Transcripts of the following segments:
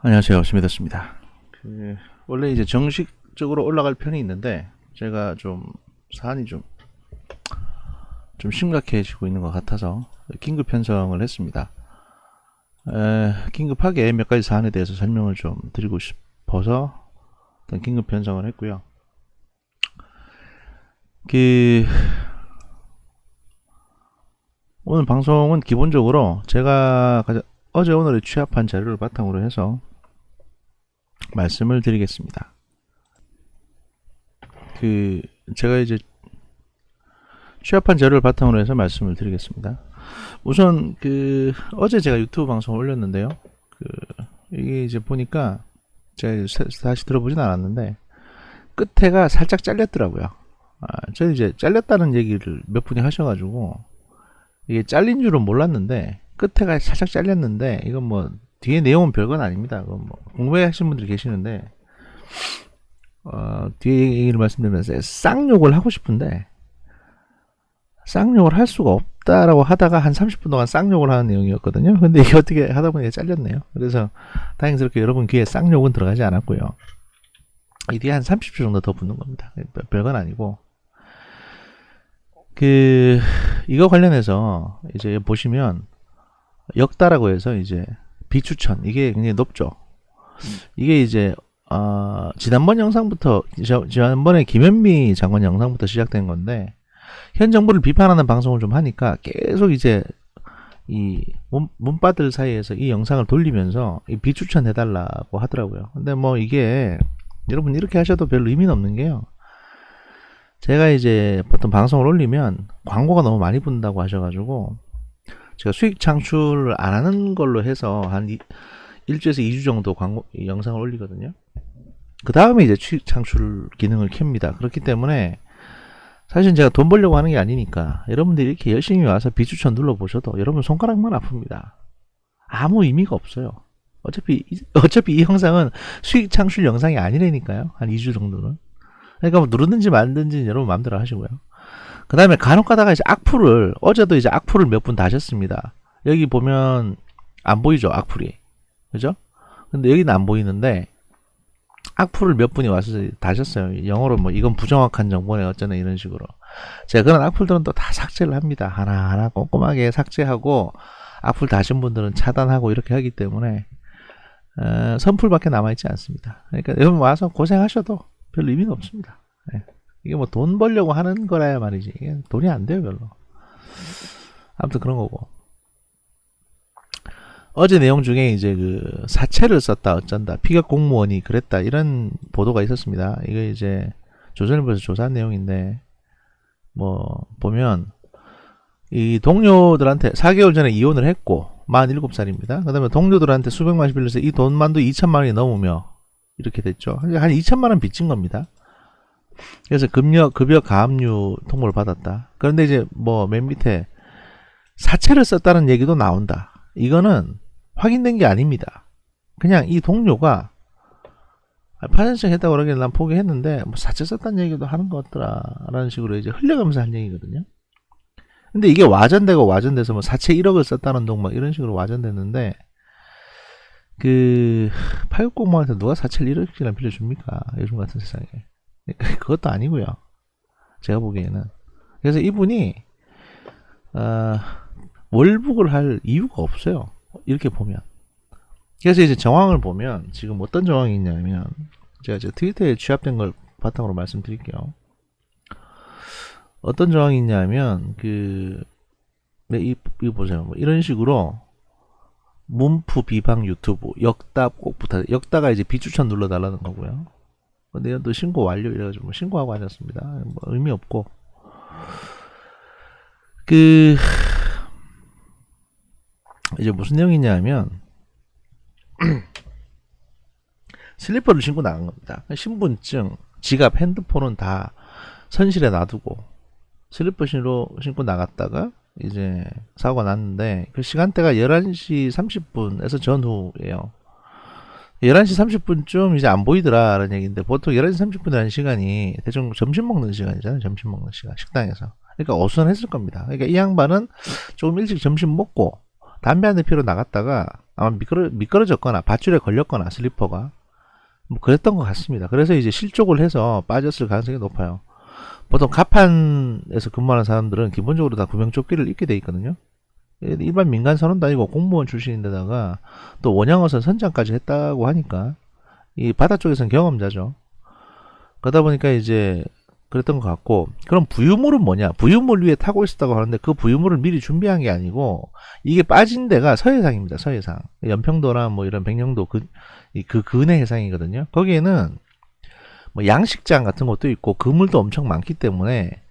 안녕하세요. 스미더스입니다. 원래 이제 정식적으로 올라갈 편이 있는데, 제가 사안이 좀 심각해지고 있는 것 같아서, 긴급 편성을 했습니다. 긴급하게 몇 가지 사안에 대해서 설명을 좀 드리고 싶어서, 일단 긴급 편성을 했고요. 그, 오늘 방송은 기본적으로 제가 어제 오늘에 취합한 자료를 바탕으로 해서 말씀을 드리겠습니다. 제가 이제 취합한 자료를 바탕으로 해서 말씀을 드리겠습니다. 우선 어제 제가 유튜브 방송을 올렸는데요. 이게 이제 보니까 제가 다시 들어보진 않았는데 끝에가 살짝 잘렸더라고요. 저 이제 잘렸다는 얘기를 몇 분이 하셔가지고 이게 잘린 줄은 몰랐는데 끝에가 살짝 잘렸는데 이건 뭐 뒤에 내용은 별건 아닙니다. 그건 뭐 궁금해하시는 분들이 계시는데 뒤에 얘기를 말씀드리면서 쌍욕을 하고 싶은데 쌍욕을 할 수가 없다라고 하다가 한 30분 동안 쌍욕을 하는 내용이었거든요. 근데 이게 어떻게 하다 보니까 잘렸네요. 그래서 다행스럽게 여러분 귀에 쌍욕은 들어가지 않았고요. 이 뒤에 한 30초 정도 더 붙는 겁니다. 별건 아니고 이거 관련해서 이제 보시면 역다라고 해서 이제 비추천 이게 굉장히 높죠. 이게 이제 지난번 영상부터 지난번에 김현미 장관 영상부터 시작된 건데 현 정부를 비판하는 방송을 좀 하니까 계속 이제 이 문바들 사이에서 이 영상을 돌리면서 이 비추천 해달라고 하더라고요. 근데 뭐 이게 여러분 이렇게 하셔도 별 의미는 없는 게요. 제가 이제 보통 방송을 올리면 광고가 너무 많이 붙는다고 하셔가지고 제가 수익 창출을 안 하는 걸로 해서 한 일주에서 2주 정도 영상을 올리거든요. 그 다음에 이제 수익 창출 기능을 켭니다. 그렇기 때문에 사실 제가 돈 벌려고 하는 게 아니니까 여러분들이 이렇게 열심히 와서 비추천 눌러보셔도 여러분 손가락만 아픕니다. 아무 의미가 없어요. 어차피 이 영상은 수익 창출 영상이 아니라니까요. 한 2주 정도는. 그러니까 뭐 누르든지 말든지 여러분 마음대로 하시고요. 그 다음에 간혹 가다가 이제 어제도 이제 악플을 몇 분 다셨습니다. 여기 보면 안 보이죠, 악플이. 그죠? 근데 여기는 안 보이는데 악플을 몇 분이 와서 다셨어요. 영어로 뭐 이건 부정확한 정보네 어쩌네 이런 식으로. 제가 그런 악플들은 또 다 삭제를 합니다. 하나하나 꼼꼼하게 삭제하고 악플 다신 분들은 차단하고 이렇게 하기 때문에 선풀밖에 남아있지 않습니다. 그러니까 여러분 와서 고생하셔도 별 의미는 없습니다. 네. 이게 뭐 돈 벌려고 하는 거라야 말이지. 이게 돈이 안 돼요, 별로. 아무튼 그런 거고. 어제 내용 중에 이제 사채를 썼다 어쩐다 피격 공무원이 그랬다 이런 보도가 있었습니다. 이거 이제 조선일보에서 조사한 내용인데 뭐 보면 이 동료들한테 4개월 전에 이혼을 했고 47살입니다. 그 다음에 동료들한테 수백만씩 빌려서 이 돈만도 2천만 원이 넘으며 이렇게 됐죠. 한 2천만 원 빚진 겁니다. 그래서 급여 가압류 통보를 받았다. 그런데 이제 뭐 맨 밑에 사채를 썼다는 얘기도 나온다. 이거는 확인된 게 아닙니다. 그냥 이 동료가 파전 신청했다고 그러길래 난 포기했는데 뭐 사채 썼다는 얘기도 하는 것 같더라 라는 식으로 이제 흘려가면서 한 얘기거든요. 근데 이게 와전돼서 뭐 사채 1억을 썼다는 동 막 이런 식으로 와전됐는데 파격공무원한테 누가 사채를 1억씩이나 빌려줍니까? 요즘 같은 세상에. 그것도 아니고요. 제가 보기에는. 그래서 이분이 월북을 할 이유가 없어요. 이렇게 보면. 그래서 이제 정황을 보면 지금 어떤 정황이 있냐면 제가 트위터에 취합된 걸 바탕으로 말씀드릴게요. 어떤 정황이 있냐면 이거 보세요. 뭐 이런 식으로 문프 비방 유튜브 역답 꼭 부탁. 역다가 이제 비추천 눌러달라는 거고요. 근데 또 신고 완료 이래가지고 신고하고 앉았습니다. 뭐 의미 없고 이제 무슨 내용이냐면 슬리퍼를 신고 나간 겁니다. 신분증, 지갑, 핸드폰은 다 선실에 놔두고 슬리퍼 신고 나갔다가 이제 사고가 났는데 그 시간대가 11시 30분에서 전후예요. 11시 30분쯤 이제 안 보이더라 라는 얘기인데 보통 11시 30분이라는 시간이 대충 점심 먹는 시간이잖아요. 점심 먹는 시간 식당에서. 그러니까 어수선했을 겁니다. 그러니까 이 양반은 조금 일찍 점심 먹고 담배 한 대 피러 나갔다가 아마 미끄러졌거나 밧줄에 걸렸거나 슬리퍼가 뭐 그랬던 것 같습니다. 그래서 이제 실족을 해서 빠졌을 가능성이 높아요. 보통 가판에서 근무하는 사람들은 기본적으로 다 구명조끼를 입게 돼 있거든요. 일반 민간 선원도 아니고 공무원 출신인데다가 또 원양어선 선장까지 했다고 하니까 이 바다 쪽에서는 경험자죠. 그러다 보니까 이제 그랬던 것 같고, 그럼 부유물은 뭐냐? 부유물 위에 타고 있었다고 하는데 그 부유물을 미리 준비한 게 아니고 이게 빠진 데가 서해상입니다. 서해상. 연평도나 뭐 이런 백령도 그 근해 해상이거든요. 거기에는 뭐 양식장 같은 것도 있고 그물도 엄청 많기 때문에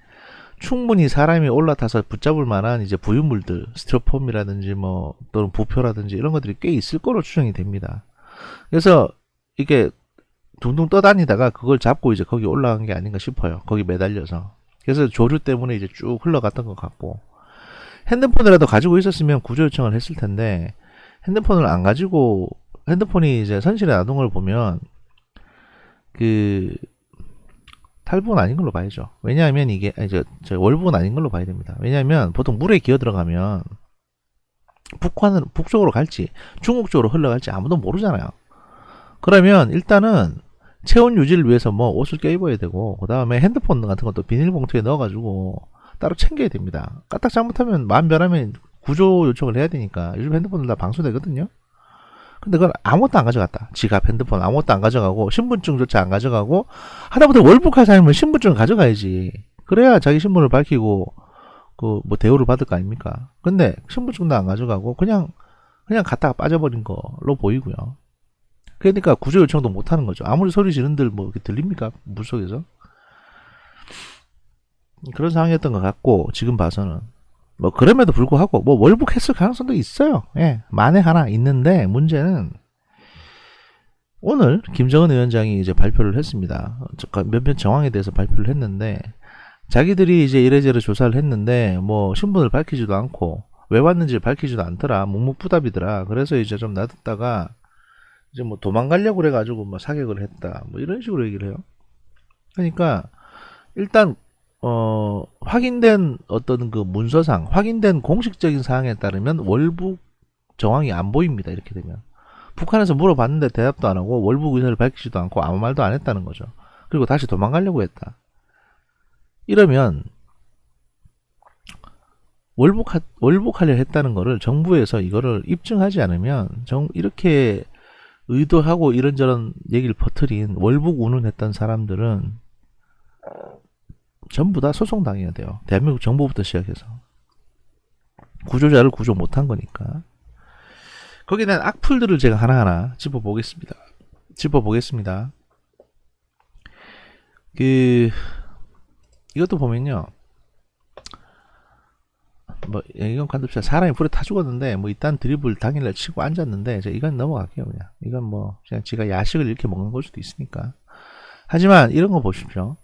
충분히 사람이 올라타서 붙잡을 만한 이제 부유물들, 스티로폼이라든지 뭐 또는 부표라든지 이런 것들이 꽤 있을 거로 추정이 됩니다. 그래서 이게 둥둥 떠다니다가 그걸 잡고 이제 거기 올라간 게 아닌가 싶어요. 거기 매달려서. 그래서 조류 때문에 이제 쭉 흘러갔던 것 같고, 핸드폰이라도 가지고 있었으면 구조 요청을 했을 텐데 핸드폰을 안 가지고, 핸드폰이 이제 선실에 놔둔 걸 보면 그 탈북은 아닌 걸로 봐야죠. 왜냐하면 이게 저 월북은 아닌 걸로 봐야 됩니다. 왜냐하면 보통 물에 기어 들어가면 북쪽으로 갈지 중국 쪽으로 흘러갈지 아무도 모르잖아요. 그러면 일단은 체온 유지를 위해서 뭐 옷을 껴입어야 되고, 그 다음에 핸드폰 같은 것도 비닐봉투에 넣어가지고 따로 챙겨야 됩니다. 까딱 잘못하면 마음 변하면 구조 요청을 해야 되니까. 요즘 핸드폰들 다 방수되거든요. 근데 그걸 아무것도 안 가져갔다. 지갑, 핸드폰 아무것도 안 가져가고 신분증조차 안 가져가고, 하다못해 월북할 사람은 신분증을 가져가야지. 그래야 자기 신분을 밝히고 그 뭐 대우를 받을 거 아닙니까? 근데 신분증도 안 가져가고 그냥 갔다가 빠져버린 걸로 보이고요. 그러니까 구조 요청도 못 하는 거죠. 아무리 소리 지른들 뭐 이렇게 들립니까? 물속에서. 그런 상황이었던 것 같고, 지금 봐서는 뭐 그럼에도 불구하고 뭐 월북했을 가능성도 있어요. 예, 만에 하나 있는데, 문제는 오늘 김정은 위원장이 이제 발표를 했습니다. 몇몇 정황에 대해서 발표를 했는데, 자기들이 이제 이래저래 조사를 했는데 뭐 신분을 밝히지도 않고 왜 왔는지 밝히지도 않더라. 묵묵부답이더라. 그래서 이제 좀 놔뒀다가 이제 뭐 도망가려고 그래가지고 뭐 사격을 했다, 뭐 이런 식으로 얘기를 해요. 그러니까 일단 확인된 어떤 그 문서상 확인된 공식적인 사항에 따르면 월북 정황이 안 보입니다. 이렇게 되면 북한에서 물어봤는데 대답도 안 하고 월북 의사를 밝히지도 않고 아무 말도 안 했다는 거죠. 그리고 다시 도망가려고 했다. 이러면 월북하려 했다는 거를 정부에서 이거를 입증하지 않으면 이렇게 의도하고 이런저런 얘기를 퍼뜨린 월북 운운했던 사람들은 전부 다 소송당해야 돼요. 대한민국 정부부터 시작해서. 구조자를 구조 못한 거니까. 거기에 대한 악플들을 제가 하나하나 짚어보겠습니다. 이것도 보면요, 뭐 이건 간접자 사람이 불에 타 죽었는데 뭐 이딴 드립을 당일날 치고 앉았는데 이건 넘어갈게요. 그냥 이건 뭐 그냥 지가 야식을 이렇게 먹는 걸 수도 있으니까. 하지만 이런 거 보십시오.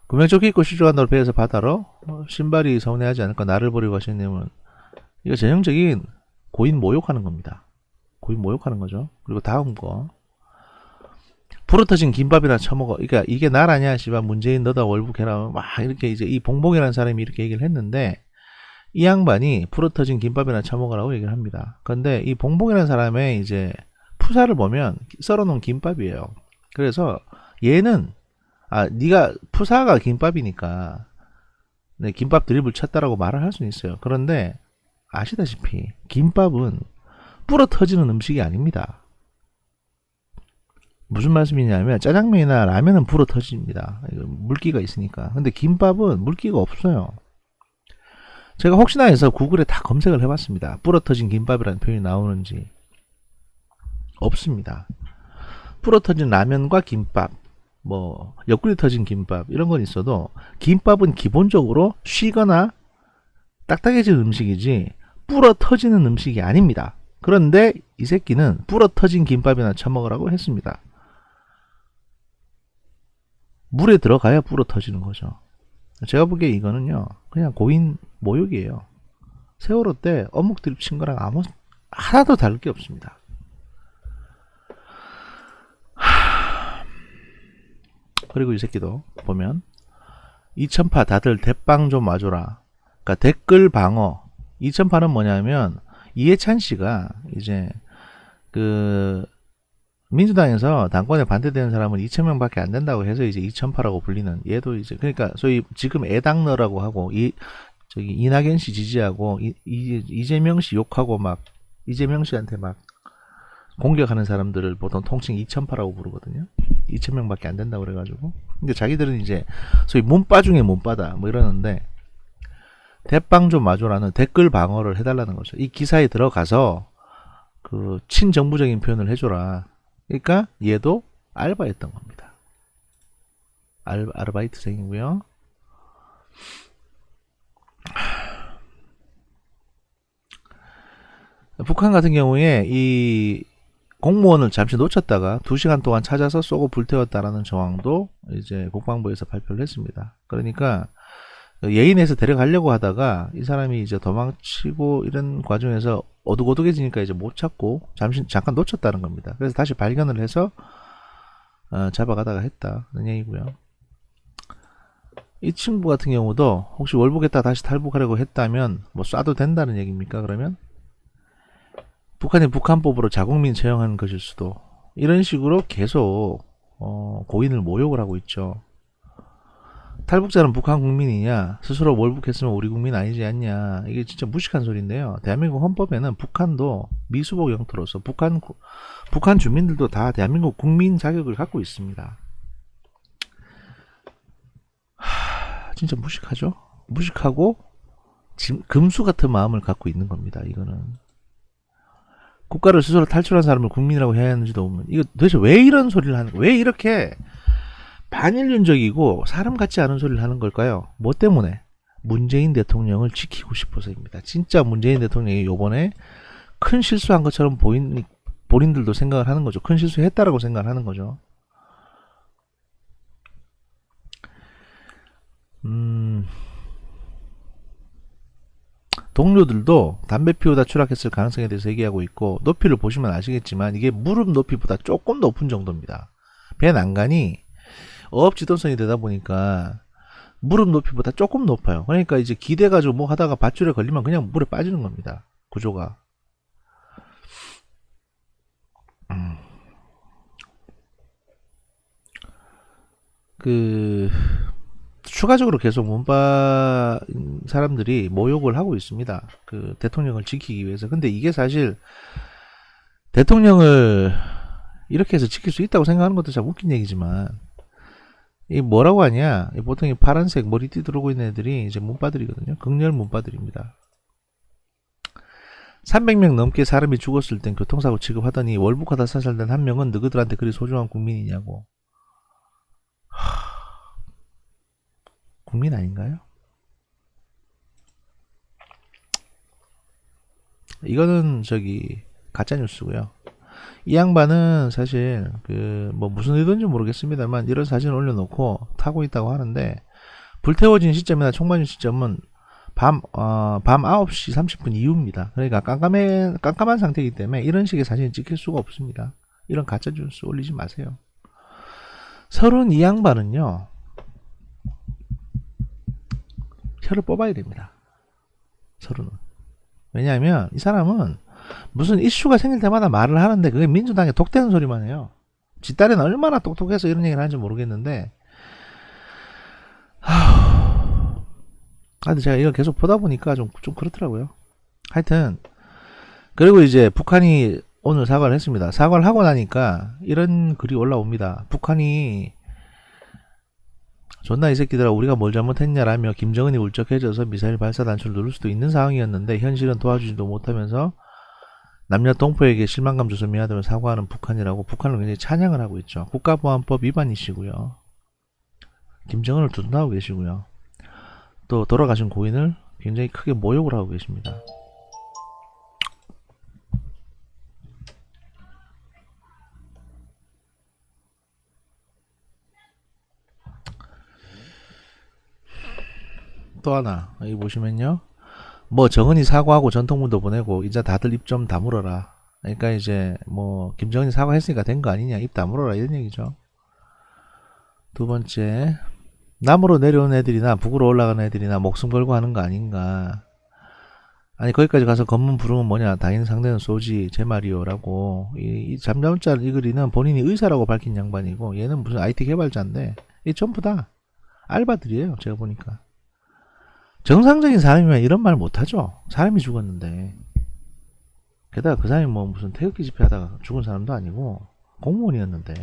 구명조끼 입고 시주간다로 배에서 바다로 신발이 서운해하지 않을까 나를 버리고 가신 님은, 이거 전형적인 고인 모욕하는 겁니다. 고인 모욕하는 거죠. 그리고 다음 거, 부러터진 김밥이나 처먹어. 그러니까 이게 나라냐 씨발, 문재인 너다 월북해라 막 이렇게 이제 이 봉봉이라는 사람이 이렇게 얘기를 했는데, 이 양반이 부러터진 김밥이나 처먹으라고 얘기를 합니다. 그런데 이 봉봉이라는 사람의 이제 푸사를 보면 썰어놓은 김밥이에요. 그래서 얘는 네가 푸사가 김밥이니까 네, 김밥 드립을 쳤다라고 말을 할 수는 있어요. 그런데 아시다시피 김밥은 불어 터지는 음식이 아닙니다. 무슨 말씀이냐면 짜장면이나 라면은 불어 터집니다. 물기가 있으니까. 근데 김밥은 물기가 없어요. 제가 혹시나 해서 구글에 다 검색을 해봤습니다. 불어 터진 김밥이라는 표현이 나오는지. 없습니다. 불어 터진 라면과 김밥, 뭐 옆구리 터진 김밥 이런 건 있어도 김밥은 기본적으로 쉬거나 딱딱해진 음식이지 불어 터지는 음식이 아닙니다. 그런데 이 새끼는 불어 터진 김밥이나 처먹으라고 했습니다. 물에 들어가야 불어 터지는 거죠. 제가 보기에 이거는요 그냥 고인 모욕이에요. 세월호 때 어묵 드립 친 거랑 하나도 다를 게 없습니다. 그리고 이 새끼도 보면 2000파 다들 대빵 좀 와줘라. 그러니까 댓글 방어. 2000파는 뭐냐면 이해찬 씨가 이제 그 민주당에서 당권에 반대되는 사람은 2,000명밖에 안 된다고 해서 이제 2,000파라고 불리는, 얘도 이제 그러니까 소위 지금 애당너라고 하고 저기 이낙연 씨 지지하고 이재명 씨 욕하고 막 이재명 씨한테 막 공격하는 사람들을 보통 통칭 2,000파라고 부르거든요. 2,000명밖에 안 된다고 그래가지고. 근데 자기들은 이제 소위 문바 중에 문바다 뭐 이러는데, 대빵 좀 마줘라는 댓글 방어를 해달라는 거죠. 이 기사에 들어가서 그 친정부적인 표현을 해줘라. 그러니까 얘도 알바였던 겁니다. 아르바이트생이고요. 북한 같은 경우에 이 공무원을 잠시 놓쳤다가 2시간 동안 찾아서 쏘고 불태웠다라는 정황도 이제 국방부에서 발표를 했습니다. 그러니까 예인에서 데려가려고 하다가 이 사람이 이제 도망치고 이런 과정에서 어둑어둑해지니까 이제 못 찾고 잠깐 놓쳤다는 겁니다. 그래서 다시 발견을 해서 잡아가다가 했다는 얘기고요. 이 친구 같은 경우도 혹시 월북했다 다시 탈북하려고 했다면 뭐 쏴도 된다는 얘기입니까? 그러면 북한이 북한법으로 자국민 채용하는 것일 수도, 이런 식으로 계속 고인을 모욕을 하고 있죠. 탈북자는 북한 국민이냐, 스스로 월북했으면 우리 국민 아니지 않냐, 이게 진짜 무식한 소리인데요. 대한민국 헌법에는 북한도 미수복 영토로서 북한 주민들도 다 대한민국 국민 자격을 갖고 있습니다. 진짜 무식하죠? 무식하고 금수 같은 마음을 갖고 있는 겁니다. 이거는 국가를 스스로 탈출한 사람을 국민이라고 해야 하는지도 없는, 이거 도대체 왜 이런 소리를 하는 거예요? 왜 이렇게 반인륜적이고 사람 같지 않은 소리를 하는 걸까요? 뭐 때문에? 문재인 대통령을 지키고 싶어서입니다. 진짜 문재인 대통령이 요번에 큰 실수한 것처럼 본인들도 생각을 하는 거죠. 큰 실수했다라고 생각을 하는 거죠. 동료들도 담배 피우다 추락했을 가능성에 대해서 얘기하고 있고, 높이를 보시면 아시겠지만 이게 무릎 높이보다 조금 높은 정도입니다. 배 난간이 어업지동선이 되다 보니까 무릎 높이보다 조금 높아요. 그러니까 이제 기대가지고 뭐 하다가 밧줄에 걸리면 그냥 물에 빠지는 겁니다. 구조가. 추가적으로 계속 문바 사람들이 모욕을 하고 있습니다. 그 대통령을 지키기 위해서. 근데 이게 사실 대통령을 이렇게 해서 지킬 수 있다고 생각하는 것도 참 웃긴 얘기지만, 이 뭐라고 하냐, 보통 이 파란색 머리띠 들어오고 있는 애들이 이제 문바들이거든요. 극렬 문바들입니다. 300명 넘게 사람이 죽었을 땐 교통사고 취급하더니 월북하다 사살된 한 명은 너희들한테 그리 소중한 국민이냐고. 국민 아닌가요? 이거는 저기 가짜 뉴스고요. 이 양반은 사실 뭐 무슨 의도인지 모르겠습니다만 이런 사진을 올려놓고 타고 있다고 하는데, 불태워진 시점이나 총 맞은 시점은 밤 9시 30분 이후입니다. 그러니까 깜깜한 상태이기 때문에 이런 식의 사진을 찍힐 수가 없습니다. 이런 가짜 뉴스 올리지 마세요. 서른 이 양반은요, 혀를 뽑아야 됩니다. 서른은. 왜냐하면 이 사람은 무슨 이슈가 생길 때마다 말을 하는데 그게 민주당에 독대는 소리만 해요. 지 딸은 얼마나 똑똑해서 이런 얘기를 하는지 모르겠는데, 근데 제가 이걸 계속 보다 보니까 좀 그렇더라고요. 하여튼, 그리고 이제 북한이 오늘 사과를 했습니다. 사과를 하고 나니까 이런 글이 올라옵니다. 북한이 존나 이 새끼들아 우리가 뭘 잘못했냐라며 김정은이 울적해져서 미사일 발사 단추를 누를 수도 있는 상황이었는데 현실은 도와주지도 못하면서 남녀 동포에게 실망감 줘서 미안하다며 사과하는 북한이라고 북한을 굉장히 찬양을 하고 있죠. 국가보안법 위반이시고요. 김정은을 두둔하고 계시고요. 또 돌아가신 고인을 굉장히 크게 모욕을 하고 계십니다. 또 하나 여기 보시면요, 뭐 정은이 사과하고 전통문도 보내고 이제 다들 입 좀 다물어라. 그러니까 이제 뭐 김정은이 사과했으니까 된 거 아니냐, 입 다물어라 이런 얘기죠. 두 번째, 남으로 내려온 애들이나 북으로 올라가는 애들이나 목숨 걸고 하는 거 아닌가. 아니 거기까지 가서 검문 부르면 뭐냐, 당연히 상대는 쏘지 제 말이요라고. 이 잠잠자 이글이는 본인이 의사라고 밝힌 양반이고, 얘는 무슨 IT 개발자인데 이 전부 다 알바들이에요. 제가 보니까 정상적인 사람이면 이런 말 못하죠. 사람이 죽었는데. 게다가 그 사람이 뭐 무슨 태극기 집회하다가 죽은 사람도 아니고 공무원이었는데.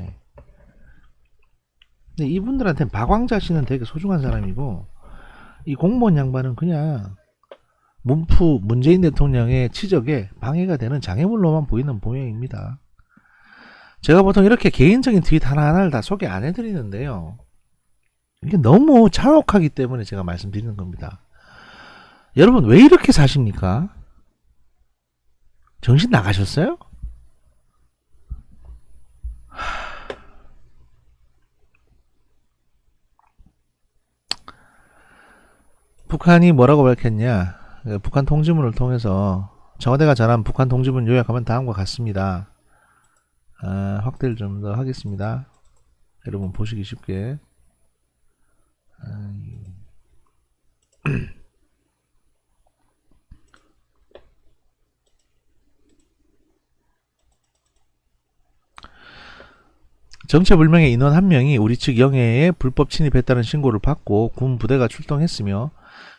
근데 이분들한테는 박광자 씨는 되게 소중한 사람이고, 이 공무원 양반은 그냥 문재인 대통령의 치적에 방해가 되는 장애물로만 보이는 모양입니다. 제가 보통 이렇게 개인적인 트윗 하나하나를 다 소개 안 해드리는데요. 이게 너무 잔혹하기 때문에 제가 말씀드리는 겁니다. 여러분 왜 이렇게 사십니까? 정신 나가셨어요? 북한이 뭐라고 밝혔냐? 북한 통지문을 통해서 청와대가 전한 북한 통지문 요약하면 다음과 같습니다. 확대를 좀 더 하겠습니다. 여러분 보시기 쉽게. 정체불명의 인원 한 명이 우리 측 영해에 불법 침입했다는 신고를 받고 군 부대가 출동했으며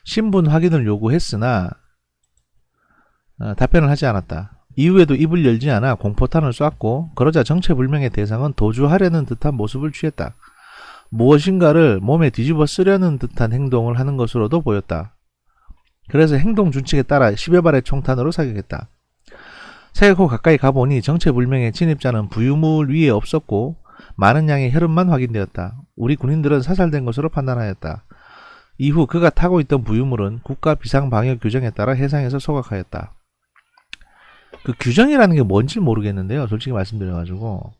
신분 확인을 요구했으나 답변을 하지 않았다. 이후에도 입을 열지 않아 공포탄을 쐈고, 그러자 정체불명의 대상은 도주하려는 듯한 모습을 취했다. 무엇인가를 몸에 뒤집어 쓰려는 듯한 행동을 하는 것으로도 보였다. 그래서 행동 준칙에 따라 10여 발의 총탄으로 사격했다. 사격 후 가까이 가보니 정체불명의 침입자는 부유물 위에 없었고 많은 양의 혈흔만 확인되었다. 우리 군인들은 사살된 것으로 판단하였다. 이후 그가 타고 있던 부유물은 국가 비상방역 규정에 따라 해상에서 소각하였다. 그 규정이라는 게 뭔지 모르겠는데요. 솔직히 말씀드려가지고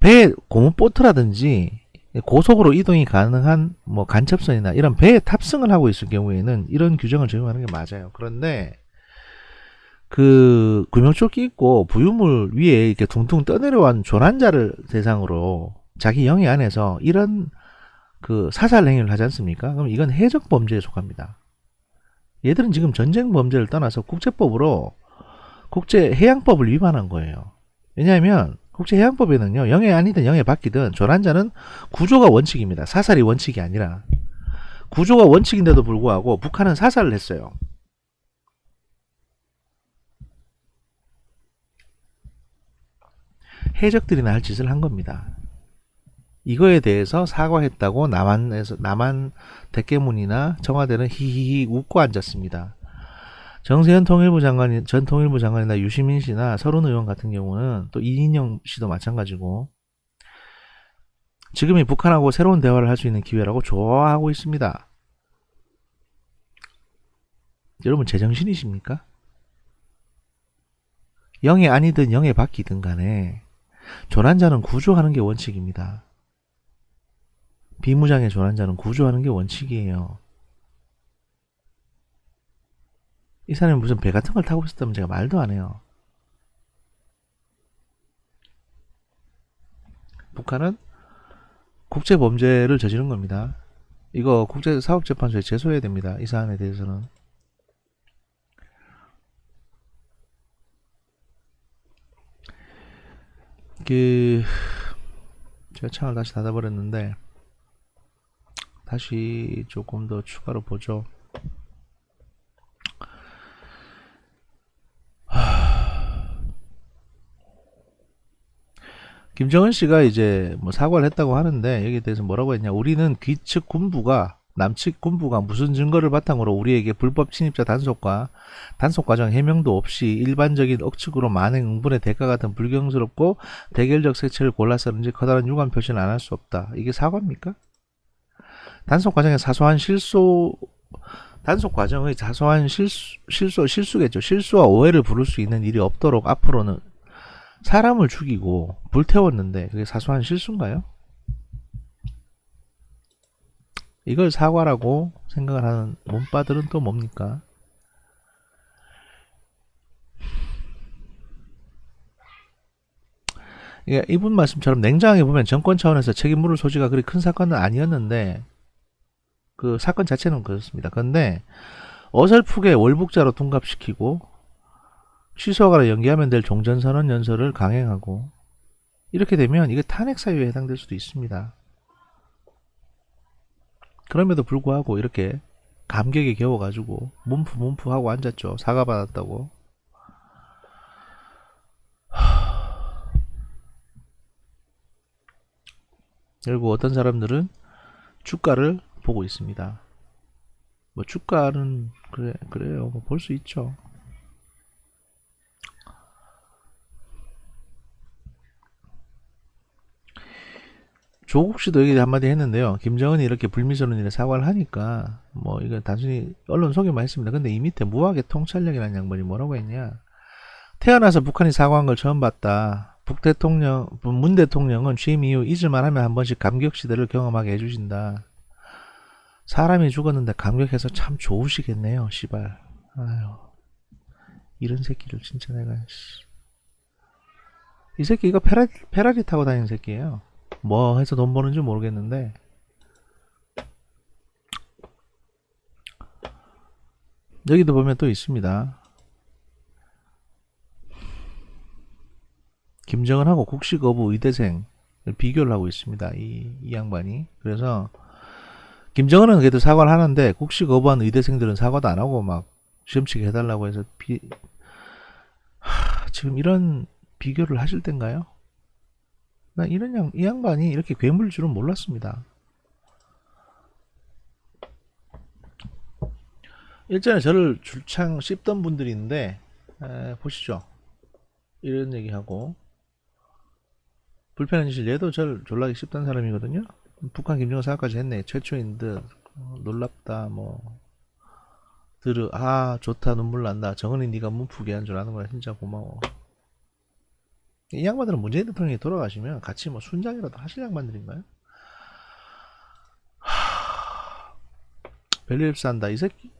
배 고무보트라든지 고속으로 이동이 가능한 뭐 간첩선이나 이런 배에 탑승을 하고 있을 경우에는 이런 규정을 적용하는 게 맞아요. 그런데 그 구명조끼 입고 부유물 위에 이렇게 둥둥 떠내려온 조난자를 대상으로 자기 영해 안에서 이런 그 사살 행위를 하지 않습니까? 그럼 이건 해적 범죄에 속합니다. 얘들은 지금 전쟁 범죄를 떠나서 국제법으로 국제해양법을 위반한 거예요. 왜냐하면 국제해양법에는요, 영해 아니든 영해 밖이든 조난자는 구조가 원칙입니다. 사살이 원칙이 아니라. 구조가 원칙인데도 불구하고 북한은 사살을 했어요. 해적들이나 할 짓을 한 겁니다. 이거에 대해서 사과했다고 남한 대깨문이나 청와대는 히히히 웃고 앉았습니다. 정세현 전 통일부 장관이나 유시민 씨나 서른 의원 같은 경우는, 또 이인영 씨도 마찬가지고, 지금이 북한하고 새로운 대화를 할 수 있는 기회라고 좋아하고 있습니다. 여러분 제정신이십니까? 영해 아니든 영해 밖이든 간에 조난자는 구조하는 게 원칙입니다. 비무장의 조난자는 구조하는 게 원칙이에요. 이 사람이 무슨 배 같은 걸 타고 있었다면 제가 말도 안 해요. 북한은 국제범죄를 저지른 겁니다. 이거 국제사법재판소에 제소해야 됩니다. 이 사안에 대해서는. 제가 창을 다시 닫아버렸는데 다시 조금 더 추가로 보죠. 김정은 씨가 이제 뭐 사과를 했다고 하는데, 여기에 대해서 뭐라고 했냐. 우리는 귀측 군부가, 남측 군부가 무슨 증거를 바탕으로 우리에게 불법 침입자 단속 과정 해명도 없이 일반적인 억측으로 만행 응분의 대가 같은 불경스럽고 대결적 색채를 골랐었는지 커다란 유감 표시는 안 할 수 없다. 이게 사과입니까? 단속 과정의 사소한 실수겠죠. 실수와 오해를 부를 수 있는 일이 없도록 앞으로는, 사람을 죽이고 불태웠는데 그게 사소한 실수인가요? 이걸 사과라고 생각을 하는 몸빠들은 또 뭡니까? 이분 말씀처럼 냉정하게 보면 정권 차원에서 책임 물을 소지가 그리 큰 사건은 아니었는데, 그 사건 자체는 그렇습니다. 그런데 어설프게 월북자로 둔갑시키고 취소하거나 연기하면 될 종전선언 연설을 강행하고 이렇게 되면 이게 탄핵 사유에 해당될 수도 있습니다. 그럼에도 불구하고 이렇게 감격에 겨워가지고 문프 하고 앉았죠. 사과받았다고. 그리고 어떤 사람들은 주가를 보고 있습니다. 뭐 주가는 그래요. 뭐 볼 수 있죠. 조국 씨도 여기 한마디 했는데요. 김정은이 이렇게 불미스러운 사과를 하니까 뭐 이건 단순히 언론 소개만 했습니다. 근데 이 밑에 무학의 통찰력이라는 양반이 뭐라고 했냐? 태어나서 북한이 사과한 걸 처음 봤다. 문 대통령은 취임 이후 잊을만 하면 한 번씩 감격 시대를 경험하게 해주신다. 사람이 죽었는데 감격해서 참 좋으시겠네요. 시발. 아유, 이런 새끼를 진짜 내가. 이 새끼 이거 페라리 타고 다니는 새끼예요. 뭐 해서 돈 버는지 모르겠는데 여기도 보면 또 있습니다. 김정은하고 국시거부 의대생 비교를 하고 있습니다. 이 양반이. 그래서 김정은은 그래도 사과를 하는데 국시거부한 의대생들은 사과도 안 하고 막 시험치게 해달라고 해서 지금 이런 비교를 하실 땐가요? 나 이 양반이 이렇게 괴물일 줄은 몰랐습니다. 일전에 저를 줄창 씹던 분들이 있는데 보시죠. 이런 얘기하고 불편한 짓을 얘도 저를 졸라게 씹던 사람이거든요. 북한 김정은 사과까지 했네. 최초인 듯 놀랍다 뭐 좋다 눈물 난다. 정은이 네가 문프게 한 줄 아는 거야. 진짜 고마워. 이 양반들은 문재인 대통령이 돌아가시면 같이 뭐 순장이라도 하실 양반들인가요? 별일 없이 한다. 이 새끼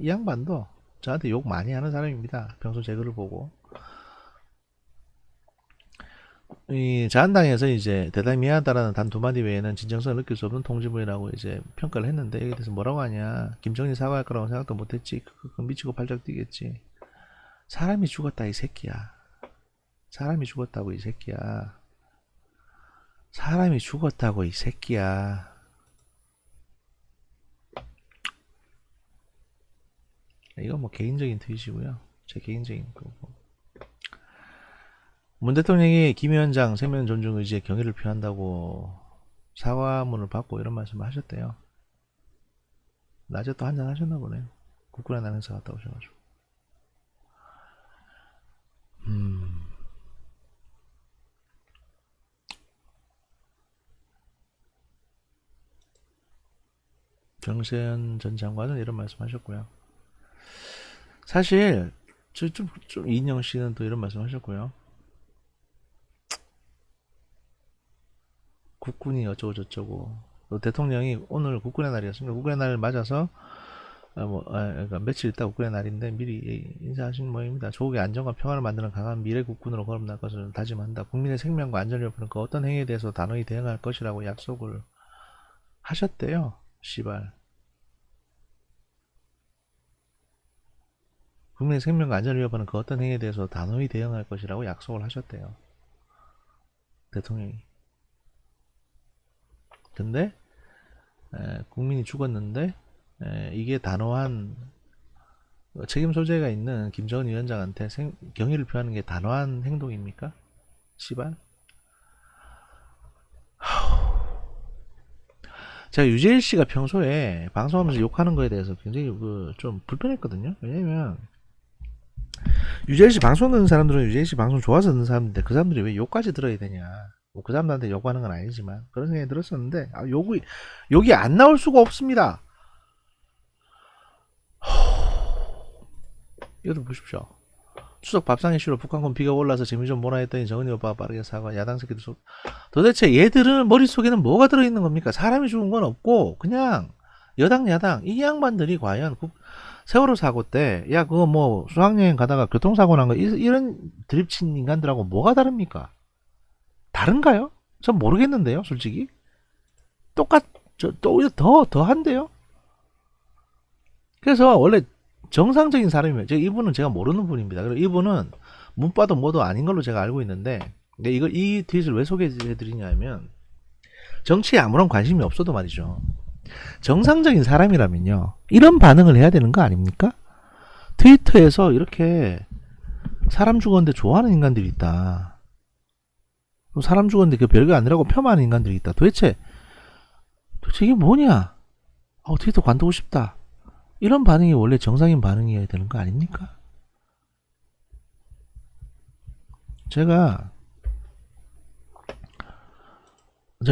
이 양반도 저한테 욕 많이 하는 사람입니다. 평소 제 글을 보고 이 자한당에서 이제 대단히 미안하다라는 단 두 마디 외에는 진정성을 느낄 수 없는 통지문이라고 이제 평가를 했는데 여기에 대해서 뭐라고 하냐. 김정은이 사과할 거라고 생각도 못했지. 미치고 발작 뛰겠지. 사람이 죽었다 이 새끼야. 사람이 죽었다고 이 새끼야. 사람이 죽었다고 이 새끼야. 이건 뭐 개인적인 트윗이고요. 제 개인적인 거고. 문 대통령이 김 위원장 세면 존중 의지에 경의를 표한다고 사과문을 받고 이런 말씀을 하셨대요. 낮에 또 한잔 하셨나 보네요. 국군의 날 행사 갔다 오셔가지고. 정세현 전 장관은 이런 말씀하셨고요. 사실 좀 이인영 씨는 또 이런 말씀하셨고요. 국군이 어쩌고 저쩌고 또 대통령이 오늘 국군의 날이었습니다. 국군의 날을 맞아서 그러니까 며칠 있다 국군의 날인데 미리 인사하신 모양입니다. 조국의 안정과 평화를 만드는 강한 미래 국군으로 거듭날 것을 다짐한다. 국민의 생명과 안전을 위협하는 그 어떤 행위에 대해서 단호히 대응할 것이라고 약속을 하셨대요. 씨발. 국민의 생명과 안전을 위협하는 그 어떤 행위에 대해서 단호히 대응할 것이라고 약속을 하셨대요. 대통령이. 근데 국민이 죽었는데 이게 단호한 책임 소재가 있는 김정은 위원장한테 경의를 표하는 게 단호한 행동입니까? 씨발. 제가 유재일 씨가 평소에 방송하면서 욕하는 거에 대해서 굉장히 좀 불편했거든요. 왜냐면 유재일 씨 방송 듣는 사람들은 유재일 씨 방송 좋아서 듣는 사람인데 그 사람들이 왜 욕까지 들어야 되냐. 뭐 그 사람들한테 욕하는 건 아니지만 그런 생각이 들었었는데 욕이 안 나올 수가 없습니다. 이것도 보십시오. 추석 밥상 이슈로 북한군 비가 올라서 재미 좀 보나 했더니 정은이 오빠가 빠르게 사과. 야당 새끼들 도대체 얘들은 머릿속에는 뭐가 들어있는 겁니까? 사람이 죽은 건 없고 그냥 여당 야당 이 양반들이 과연 세월호 사고 때 야 그거 뭐 수학여행 가다가 교통사고 난 거 이런 드립친 인간들하고 뭐가 다릅니까? 다른가요? 전 모르겠는데요, 솔직히. 또 오히려 더 한데요? 그래서 원래 정상적인 사람이면, 이분은 제가 모르는 분입니다. 그리고 이분은 문과도 뭐도 아닌 걸로 제가 알고 있는데, 근데 이 트윗을 왜 소개해드리냐면, 정치에 아무런 관심이 없어도 말이죠. 정상적인 사람이라면요, 이런 반응을 해야 되는 거 아닙니까? 트위터에서 이렇게 사람 죽었는데 좋아하는 인간들이 있다. 사람 죽었는데 그 별거 아니라고 폄하하는 인간들이 있다. 도대체 이게 뭐냐? 트위터 관두고 싶다. 이런 반응이 원래 정상인 반응이어야 되는 거 아닙니까? 제가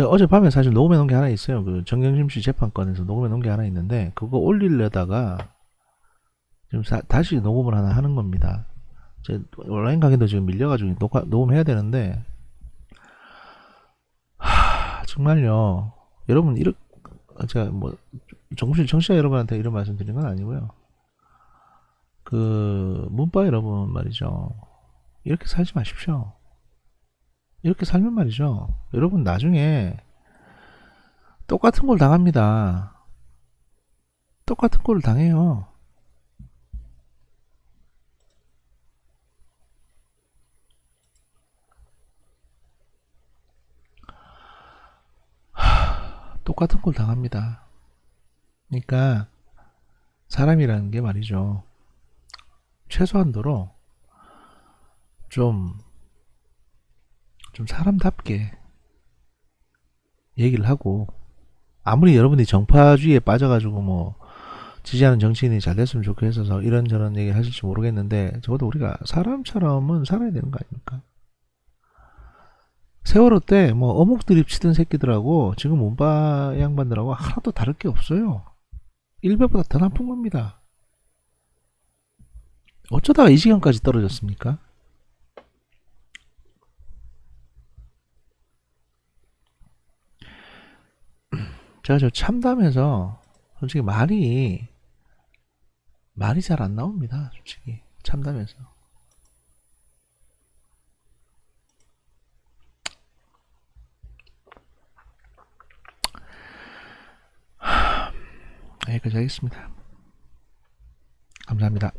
어젯밤에 사실 녹음해 놓은 게 하나 있어요. 그 정경심 씨 재판권에서 녹음해 놓은 게 하나 있는데, 그거 올리려다가 지금 다시 녹음을 하나 하는 겁니다. 제 온라인 강의도 지금 밀려가지고 녹음해야 되는데, 정말요. 여러분, 제가 뭐 정신 청취자 여러분한테 이런 말씀 드린 건 아니고요. 그 문과 여러분 말이죠. 이렇게 살지 마십시오. 이렇게 살면 말이죠. 여러분 나중에 똑같은 걸 당합니다. 똑같은 걸 당해요. 똑같은 걸 당합니다. 그러니까 사람이라는 게 말이죠. 최소한도로 좀 사람답게 얘기를 하고, 아무리 여러분들이 정파주의에 빠져가지고 뭐 지지하는 정치인이 잘 됐으면 좋겠어서 이런저런 얘기 하실지 모르겠는데, 적어도 우리가 사람처럼은 살아야 되는 거 아닙니까? 세월호 때 뭐 어묵 드립 치던 새끼들하고 지금 문바 양반들하고 하나도 다를 게 없어요. 1배보다 더 나쁜 겁니다. 어쩌다가 이 지경까지 떨어졌습니까? 제가 저 참담해서 솔직히 말이 잘 안 나옵니다. 솔직히 참담해서. 여기까지 하겠습니다. 감사합니다.